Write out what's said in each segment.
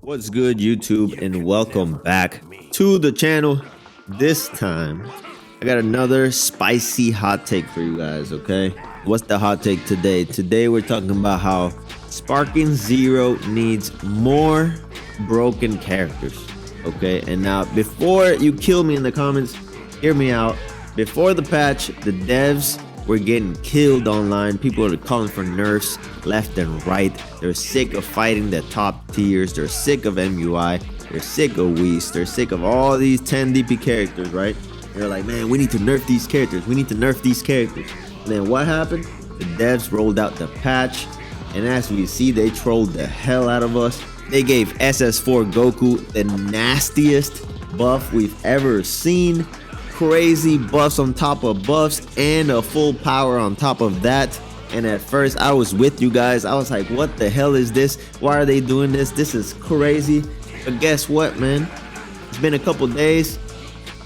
What's good, YouTube, and welcome back to the channel. This time I got another spicy hot take for you guys. Okay, what's the hot take today? Today we're talking about how Sparking Zero needs more broken characters. Okay, and now before you kill me in the comments, hear me out. Before the patch, the devs were getting killed online. People are calling for nerfs left and right. They're sick of fighting the top tiers. They're sick of MUI. They're sick of Whis. They're sick of all these 10 DP characters, right? They're like, man, we need to nerf these characters. We need to nerf these characters. And then what happened? The devs rolled out the patch, and as we see, they trolled the hell out of us. They gave SS4 Goku the nastiest buff we've ever seen. Crazy buffs on top of buffs and a full power on top of that. And at first I was with you guys. I was like, what the hell is this? Why are they doing this? This is crazy. But guess what, man? It's been a couple days,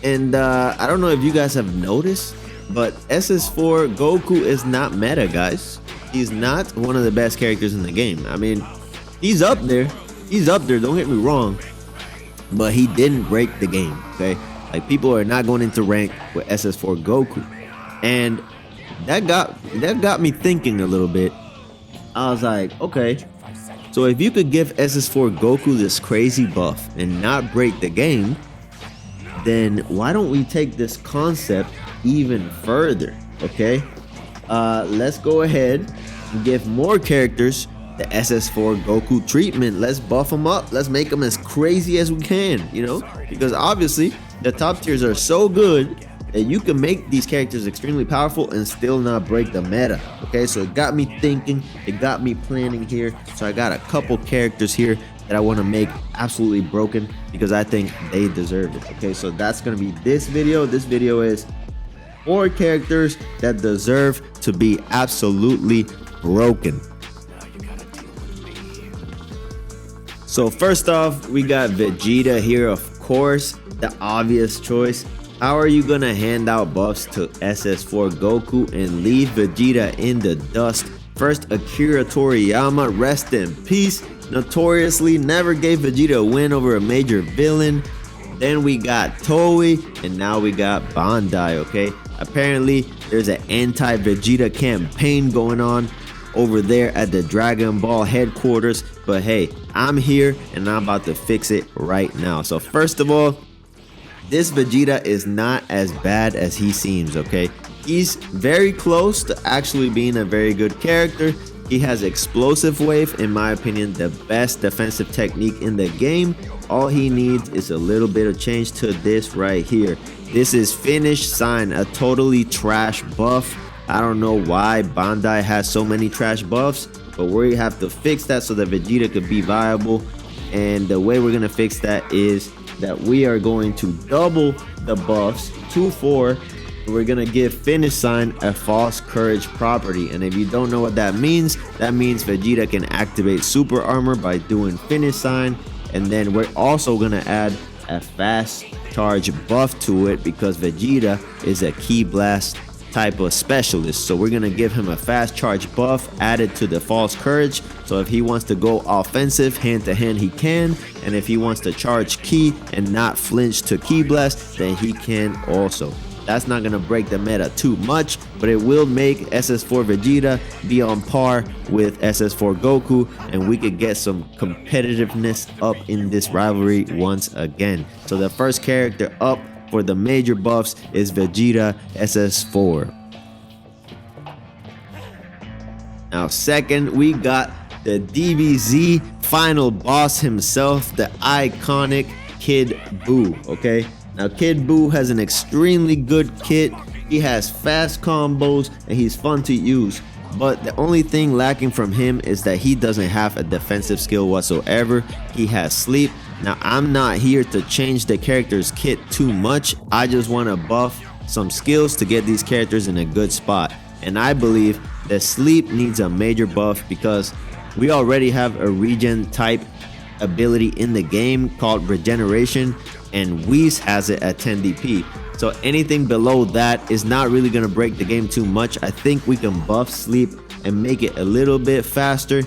and I don't know if you guys have noticed, but SS4 Goku is not meta, guys. He's not one of the best characters in the game. I mean, he's up there. He's up there, don't get me wrong. But he didn't break the game, okay? Like, people are not going into rank with SS4 Goku, and that got me thinking a little bit. I was like, okay, so if you could give SS4 Goku this crazy buff and not break the game, then why don't we take this concept even further? Okay, let's go ahead and give more characters the SS4 Goku treatment. Let's buff them up. Let's make them as crazy as we can, you know, because obviously the top tiers are so good that you can make these characters extremely powerful and still not break the meta. Okay, so it got me thinking, it got me planning here. So I got a couple characters here that I want to make absolutely broken because I think they deserve it. Okay, so that's gonna be this video. This video is 4 characters that deserve to be absolutely broken. So first off, we got Vegeta here, of course, the obvious choice. How are you gonna hand out buffs to SS4 Goku and leave Vegeta in the dust? First, Akira Toriyama, rest in peace, notoriously never gave Vegeta a win over a major villain. Then we got Toei, and now we got Bandai. Okay, apparently there's an anti-Vegeta campaign going on over there at the Dragon Ball headquarters, but hey, I'm here and I'm about to fix it right now. So first of all, this Vegeta is not as bad as he seems. Okay, he's very close to actually being a very good character. He has explosive wave, in my opinion, the best defensive technique in the game. All he needs is a little bit of change to this right here. This is Finish Sign, a totally trash buff. I don't know why Bandai has so many trash buffs, but we have to fix that so that Vegeta could be viable. And the way we're gonna fix that is that we are going to double the buffs to 4. We're gonna give Finish Sign a false courage property, and if you don't know what that means Vegeta can activate super armor by doing Finish Sign. And then we're also gonna add a fast charge buff to it because Vegeta is a Ki Blast type of specialist, so we're gonna give him a fast charge buff added to the false courage, so if he wants to go offensive hand to hand he can, and if he wants to charge ki and not flinch to Ki Blast, then he can also. That's not gonna break the meta too much, but it will make SS4 Vegeta be on par with SS4 Goku, and we could get some competitiveness up in this rivalry once again. So the first character up for the major buffs is Vegeta SS4. Now second, we got the DBZ final boss himself, the iconic Kid Buu. Okay, now Kid Buu has an extremely good kit. He has fast combos and he's fun to use, but the only thing lacking from him is that he doesn't have a defensive skill whatsoever. He has sleep. Now I'm not here to change the character's kit too much. I just want to buff some skills to get these characters in a good spot, and I believe that sleep needs a major buff because we already have a regen type ability in the game called regeneration, and Whis has it at 10 DP. So anything below that is not really going to break the game too much. I think we can buff sleep and make it a little bit faster,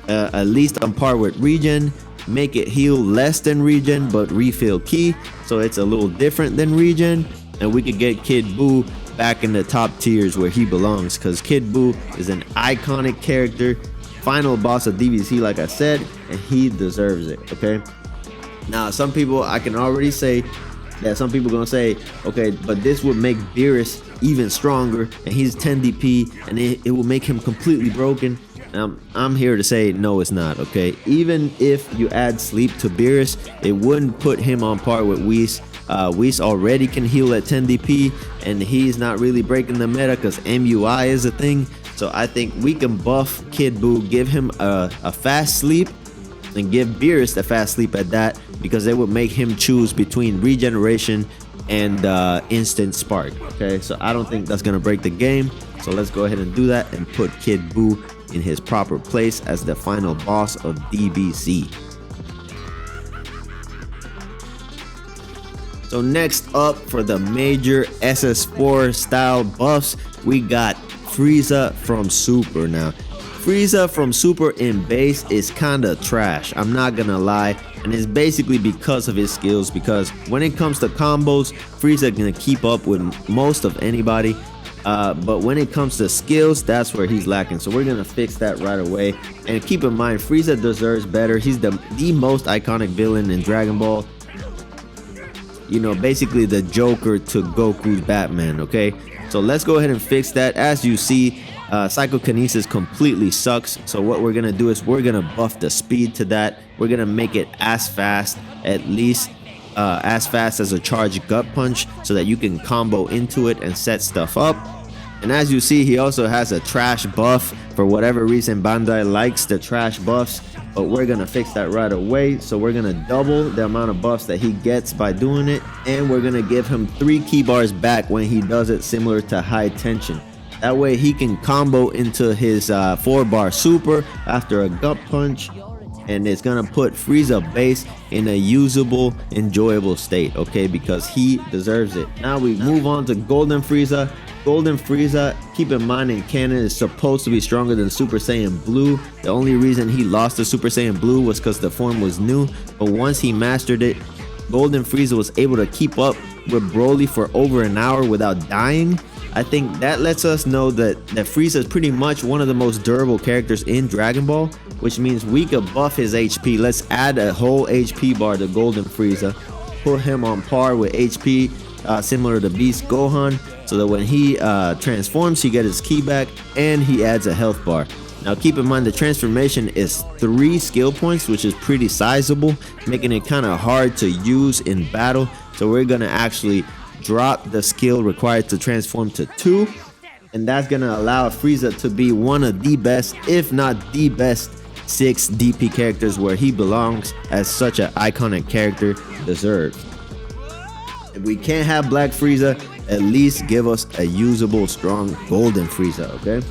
at least on par with regen. make it heal less than regen but refill ki, so it's a little different than regen, and we could get Kid Buu back in the top tiers where he belongs, because Kid Buu is an iconic character, final boss of DBZ like I said, and he deserves it. Okay, now some people, I can already say that some people gonna say, okay, but this would make Beerus even stronger, and he's 10 DP, and it will make him completely broken. I'm here to say no, it's not. Okay, even if you add sleep to Beerus, it wouldn't put him on par with Whis. Whis already can heal at 10 DP, and he's not really breaking the meta because MUI is a thing. So I think we can buff Kid Buu, give him a fast sleep, and give Beerus a fast sleep at that, because it would make him choose between regeneration and instant spark. Okay, so I don't think that's gonna break the game, so let's go ahead and do that and put Kid Buu in his proper place as the final boss of DBZ. So next up, for the major SS4 style buffs, we got Frieza from Super. Now Frieza from Super in base is kinda trash, I'm not gonna lie, and it's basically because of his skills, because when it comes to combos, Frieza gonna keep up with most of anybody, but when it comes to skills, that's where he's lacking. So we're gonna fix that right away. And keep in mind, Frieza deserves better. He's the most iconic villain in Dragon Ball, you know, basically the Joker to Goku's Batman. Okay, so let's go ahead and fix that. As you see, psychokinesis completely sucks, so what we're gonna do is we're gonna buff the speed to that. We're gonna make it as fast, at least as fast as a charged gut punch, so that you can combo into it and set stuff up. And as you see, he also has a trash buff. For whatever reason, Bandai likes the trash buffs, but we're gonna fix that right away. So we're gonna double the amount of buffs that he gets by doing it, and we're gonna give him 3 key bars back when he does it, similar to high tension. That way he can combo into his 4-bar super after a gut punch, and it's gonna put Frieza base in a usable, enjoyable state, okay, because he deserves it. Now we move on to Golden Frieza. Golden Frieza, keep in mind, in canon is supposed to be stronger than Super Saiyan Blue. The only reason he lost to Super Saiyan Blue was because the form was new, but once he mastered it, Golden Frieza was able to keep up with Broly for over an hour without dying. I think that lets us know that Frieza is pretty much one of the most durable characters in Dragon Ball, which means we could buff his HP. Let's add a whole HP bar to Golden Frieza, put him on par with HP similar to Beast Gohan, so that when he transforms, he gets his ki back, and he adds a health bar. Now keep in mind, the transformation is 3 skill points, which is pretty sizable, making it kind of hard to use in battle. So we're gonna actually drop the skill required to transform to 2, and that's gonna allow Frieza to be one of the best, if not the best, 6 DP characters where he belongs, as such an iconic character deserves. If we can't have Black Frieza, at least give us a usable, strong Golden Frieza, okay?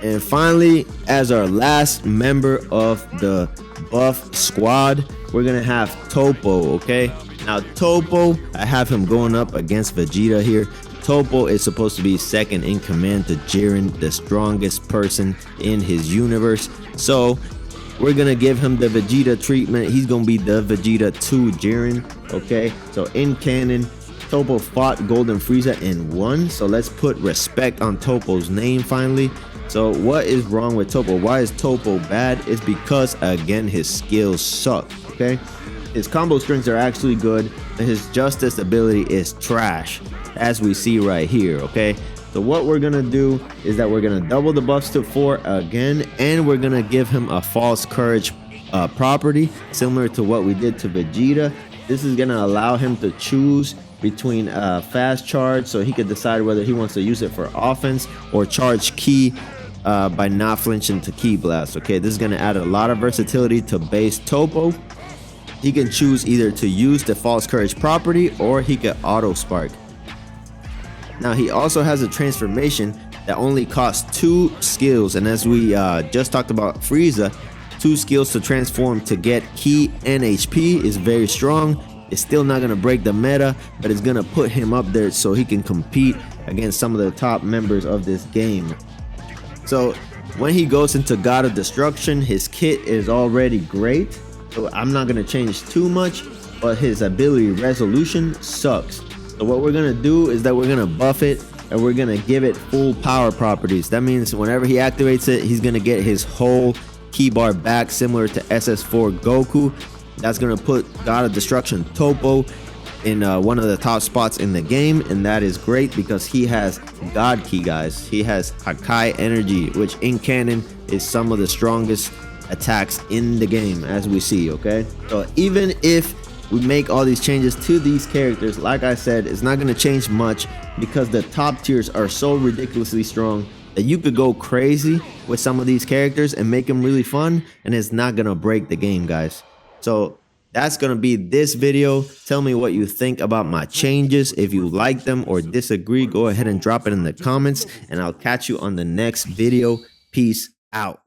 And finally, as our last member of the buff squad, we're gonna have Toppo, okay? Now Toppo, I have him going up against Vegeta here. Toppo is supposed to be second in command to Jiren, the strongest person in his universe. So we're gonna give him the Vegeta treatment. He's gonna be the Vegeta to Jiren, okay? So in canon, Toppo fought Golden Frieza and won. So let's put respect on Toppo's name finally. So what is wrong with Toppo? Why is Toppo bad? It's because, again, his skills suck, okay? His combo strings are actually good, and his justice ability is trash, as we see right here, okay? So what we're gonna do is that we're gonna double the buffs to 4 again, and we're gonna give him a false courage property, similar to what we did to Vegeta. This is gonna allow him to choose between fast charge, so he could decide whether he wants to use it for offense or charge ki by not flinching to ki blast. Okay, this is going to add a lot of versatility to base Toppo. He can choose either to use the false courage property, or he could auto spark. Now he also has a transformation that only costs 2 skills, and as we just talked about Frieza, 2 skills to transform to get ki and HP is very strong. It's still not going to break the meta, but it's going to put him up there so he can compete against some of the top members of this game. So when he goes into God of Destruction, his kit is already great. So I'm not going to change too much, but his ability Resolution sucks. So what we're going to do is that we're going to buff it and we're going to give it full power properties. That means whenever he activates it, he's going to get his whole key bar back, similar to SS4 Goku. That's going to put God of Destruction Toppo in one of the top spots in the game, and that is great because he has God Key, guys. He has Hakai Energy, which in canon is some of the strongest attacks in the game, as we see. Okay, so even if we make all these changes to these characters, like I said, it's not going to change much because the top tiers are so ridiculously strong that you could go crazy with some of these characters and make them really fun, and it's not going to break the game, guys. So that's going to be this video. Tell me what you think about my changes. If you like them or disagree, go ahead and drop it in the comments, and I'll catch you on the next video. Peace out.